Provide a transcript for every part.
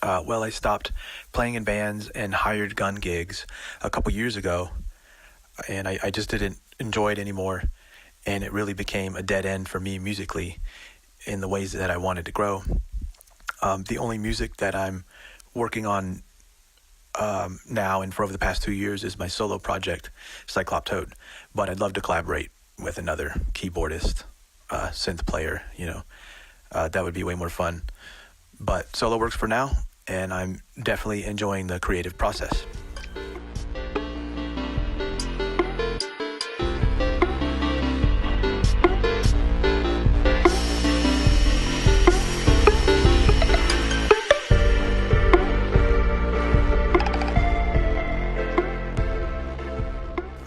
Well, I stopped playing in bands and hired gun gigs a couple years ago, and I just didn't enjoy it anymore, and it really became a dead end for me musically in the ways that I wanted to grow. The only music that I'm working on now and for over the past 2 years is my solo project, Cyclop, but I'd love to collaborate with another keyboardist, synth player, that would be way more fun. But solo works for now, and I'm definitely enjoying the creative process.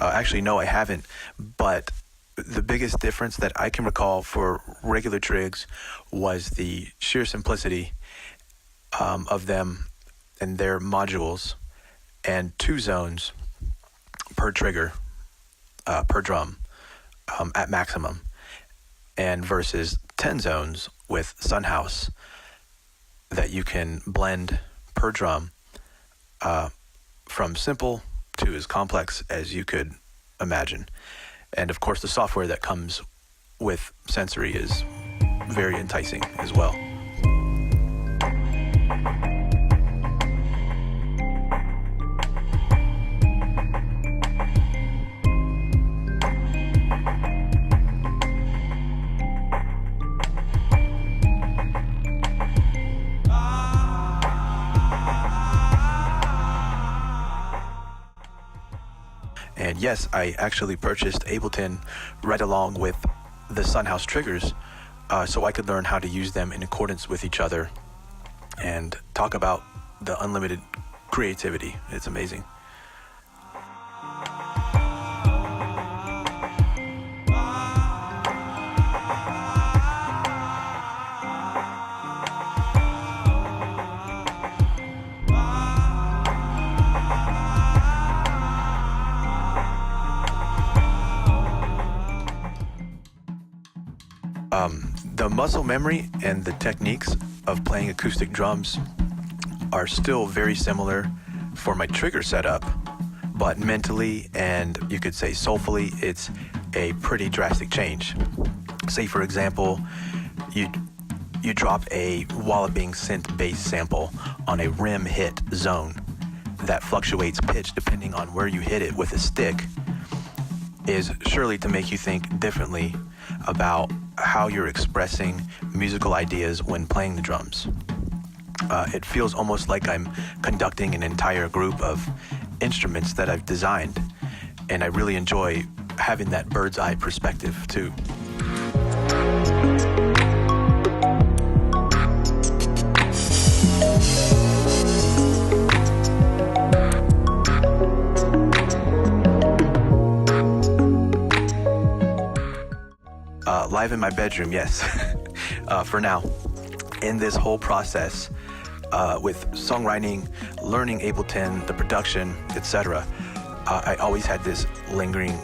Actually, no, I haven't, but the biggest difference that I can recall for regular trigs was the sheer simplicity of them and their modules, and 2 zones per trigger, per drum, at maximum, and versus 10 zones with Sunhouse that you can blend per drum, from simple to as complex as you could imagine. And of course, the software that comes with Sensory is very enticing as well. And yes, I actually purchased Ableton right along with the Sunhouse triggers, so I could learn how to use them in accordance with each other and talk about the unlimited creativity. It's amazing. The muscle memory and the techniques of playing acoustic drums are still very similar for my trigger setup, but mentally and you could say soulfully, it's a pretty drastic change. Say, for example, you drop a walloping synth bass sample on a rim hit zone that fluctuates pitch depending on where you hit it with a stick, is surely to make you think differently about how you're expressing musical ideas when playing the drums. It feels almost like I'm conducting an entire group of instruments that I've designed, and I really enjoy having that bird's eye perspective too. Live in my bedroom, yes, for now. In this whole process, with songwriting, learning Ableton, the production, etc., I always had this lingering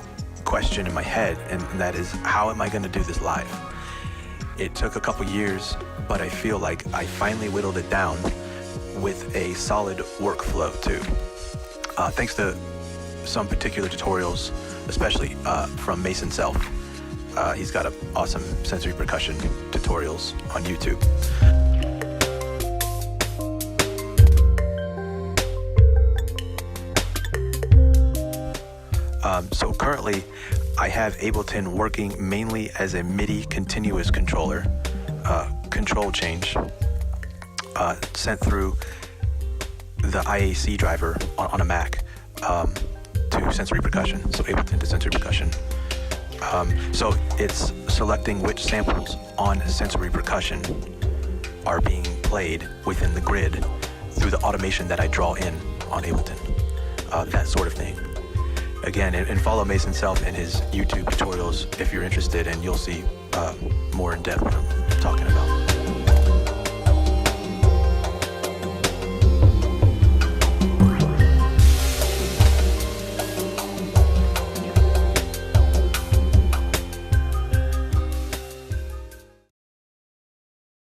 question in my head, and that is, how am I going to do this live? It took a couple years, but I feel like I finally whittled it down with a solid workflow too. Thanks to some particular tutorials, especially from Mason Self. He's got awesome sensory percussion tutorials on YouTube. So currently, I have Ableton working mainly as a MIDI continuous controller, control change, sent through the IAC driver on a Mac to sensory percussion, so Ableton to sensory percussion. So it's selecting which samples on sensory percussion are being played within the grid through the automation that I draw in on Ableton, that sort of thing. Again, and follow Mason Self in his YouTube tutorials if you're interested, and you'll see more in depth what I'm talking about.